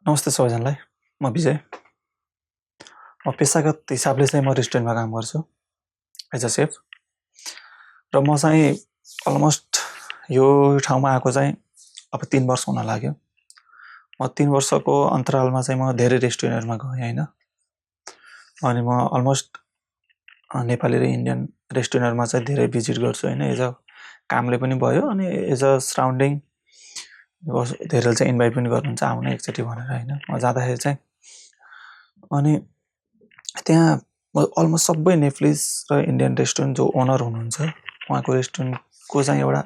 नमस्ते सबैजनालाई। म विजय। म पेसागत हिसाबले चाहिँ म रेस्टुरेन्टमा काम गर्छु एज अ सेफ। र म चाहिँ अलमोस्ट यो ठाउँमा आएको चाहिँ अब 3 वर्ष हुन लाग्यो। म 3 वर्षको अन्तरालमा चाहिँ म धेरै रेस्टुरेन्टमा गएँ हैन। अनि म अलमोस्ट नेपाली र इन्डियन रेस्टुरेन्टमा चाहिँ धेरै भिजिट गर्छु हैन। एज अ कामले पनि भयो अनि एज अ सराउन्डिङ धेरैले चाहिँ इन्भाइट पनि गर्नुहुन्छ आउन एकचोटि भनेर हैन। म जाँदाखेरि चाहिँ अनि त्यहाँ अलमोस्ट सबै नेटफ्लिक्स र इन्डियन रेस्टुरेन्ट जो ओनर हुनुहुन्छ उहाँको रेस्टुरेन्टको चाहिँ एउटा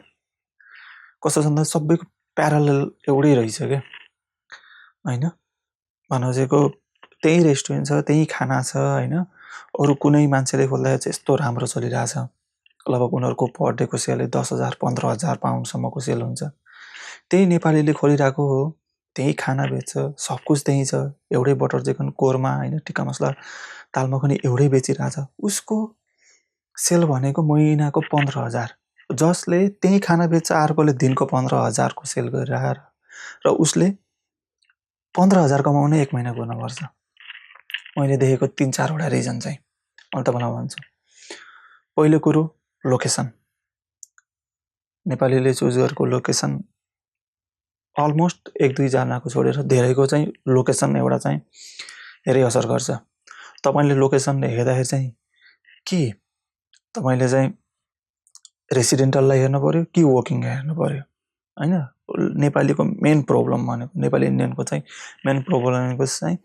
कस्तो छ भन्दा सबैको प्यारालल एउटै रहेछ के हैन। भनेको त्यही रेस्टुरेन्ट छ, त्यही खाना छ हैन। अरु कुनै मान्छेले खोल्दाखेरि चाहिँ यस्तो राम्रो चलिरहेछ। लगभग उनीहरूको पर डेको सेल 10,000 15,000 पाउन्डसम्मको सेल हुन्छ। त्यही नेपालीले खोलिरहेको हो, त्यही खाना बेच्छ, सब कुछ त्यही छ। एउटै बटर चिकन, कोरमा हैन, टिक्का मसला, दाल मखनी एउटै बेचिरहेछ। उसको सेल भनेको महिनाको 15,000। जसले त्यही खाना बेच्छ अर्कोले दिनको 15,000 को सेल गरिरहेर र उसले 15,000 कमाउने 1 महिना गर्नुपर्छ। मैले देखेको 3-4 वटा रिजन चाहिँ म तपाईलाई भन्छु। पहिलो कुरो लोकेसन। नेपालीले चुज गरेको लोकेसन अलमोस्ट 1-2 जनाको छोडेर धेरैको चाहिँ लोकेसन एउटा चाहिँ धेरै असर गर्छ। तपाईले लोकेसन हेर्दाखेरि चाहिँ के तपाईले चाहिँ रेसिडेन्टललाई हेर्नु पर्यो कि वर्किङ हेर्नु पर्यो हैन। नेपालीको मेन प्रब्लम भनेको नेपाली इन्डियनको चाहिँ मेन प्रब्लम भनेको चाहिँ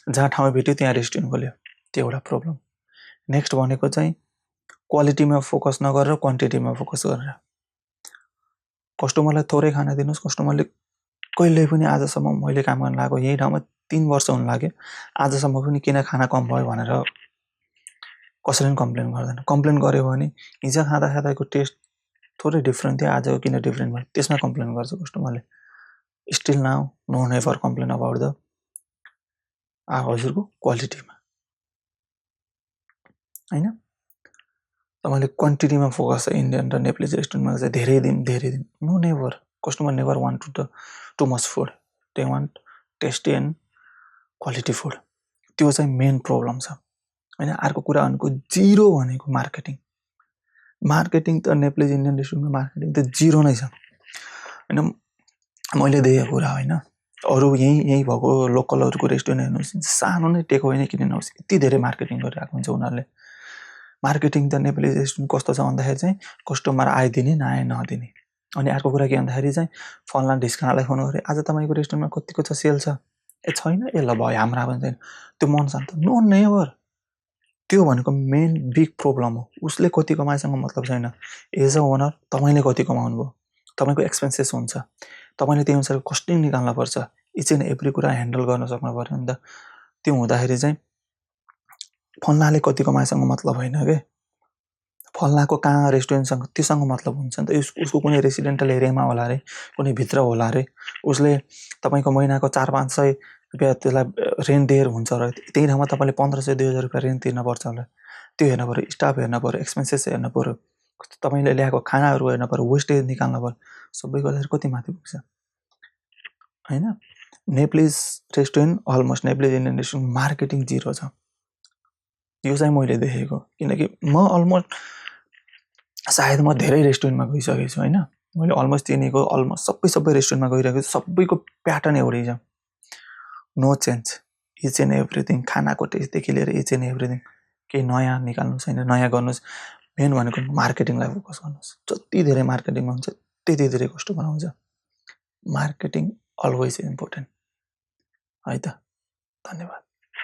जहाँ ठाउँ भेट्यो त्यहाँ रेस्टुरेन्ट खोल्यो, त्यो एउटा प्रब्लम। नेक्स्ट भनेको चाहिँ क्वालिटीमा फोकस नगरेर क्वान्टिटीमा फोकस गरेर। कस्टमरलाई थोरै खाना दिनुस्। कस्टमरले कहिले पनि आजसम्म मैले काम गर्न लागेको यही ठाउँमा 3 वर्ष हुन लाग्यो। आजसम्म पनि किन खाना कम भयो भनेर कसैले पनि कम्प्लेन गर्दैन। कम्प्लेन गर्यो भने हिजो खाँदाको टेस्ट थोरै डिफरेन्ट थियो, आजको किन डिफरेन्ट भयो त्यसमा कम्प्लेन गर्छ कस्टमरले। Still now no never complain about the हजुरको क्वालिटीमा हैन। तपाईले क्वान्टिटीमा फोकस छ इन्डियन र नेपाली रेस्टुरेन्टमा चाहिँ धेरै दिन no never customer never want too much food. They want tasty and quality food. त्यो चाहिँ मेन प्रब्लम छ हैन। अर्को कुरा भनेको जिरो भनेको मार्केटिङ। मार्केटिङ त नेपाली इन्डियन रेस्टुरेन्टमा मार्केटिङ त जिरो नै छ हैन। मैले देखेको कुरा हैन। अरु यही भएको लोकलहरुको रेस्टुरेन्ट हेर्नुस्, सानो नै टेक होइन किन नहोस् यति धेरै मार्केटिङ गरिरहेको हुन्छ उनीहरुले। मार्केटिङ त नेपाली रेस्टुरेन्ट कस्तो छ भन्दाखेरि चाहिँ कस्टमर आइदिने नआए नदिने। अनि अर्को कुरा के भन्दाखेरि चाहिँ फल्ना ढिस्कानालाई फोन गरे आज तपाईको रेस्टुरेन्टमा कतिको छ सेल छ, ए छैन, ए ल भयो हाम्रा पनि छैन। त्यो मन शान्त नो नेभर। त्यो भनेको मेन बिग प्रब्लम हो। उसले कति कमाएसँग मतलब छैन। एज अ ओनर तपाईले कति कमाउनु भयो, तपाईको एक्सपेन्सेस हुन्छ, तपाईले त्यही अनुसार कस्टिङ निकाल्न पर्छ। इच एन्ड एभ्री कुरा ह्यान्डल गर्न सक्नु पर्यो नि त। त्यो हुँदाखेरि चाहिँ फल्नाले कति कमाएसँग मतलब होइन के। फल्नाको कहाँ रेस्टुरेन्टसँग त्योसँग मतलब हुन्छ नि त। उसको कुनै रेसिडेन्टल एरियामा होला रे, कुनै भित्र होला रे। उसले तपाईको महिनाको 400-500 रुपैयाँ त्यसलाई रेन्ट दिएर हुन्छ र त्यही ठाउँमा तपाईले 1500-2000 रुपैयाँ रेन्ट तिर्न पर्छ होला। त्यो हेर्न पर्यो, स्टाफ हेर्न पर्यो, एक्सपेन्सेस हेर्न पर्यो, तपाईले ल्याएको खानाहरु हेर्न पर्यो, वेस्टेज निकाल्न पर्यो। सबै गर्दाखेरि कति माथि पुग्छ हैन। Nepalese restaurant almost Nepalese Indian restaurant marketing zero छ। यो चाहिँ मैले देखेको। किनकि म अलमोस्ट सायद म धेरै रेस्टुरेन्टमा गइसकेको छु हैन। मैले अलमोस्ट चिनेको अलमोस्ट सबै रेस्टुरेन्टमा गइरहेको छु। सबैको प्याटर्न एउटै छ। No change. Each and everything खानाको टेस्टदेखि लिएर इच एन्ड एभ्रीथिङ केही नयाँ निकाल्नुस् हैन, नयाँ गर्नुस्। मेन भनेको मार्केटिङलाई फोकस गर्नुस्। जति धेरै मार्केटिङ हुन्छ त्यति धेरै कस्टमर आउँछ। मार्केटिङ अलवेज इम्पोर्टेन्ट है त। धन्यवाद।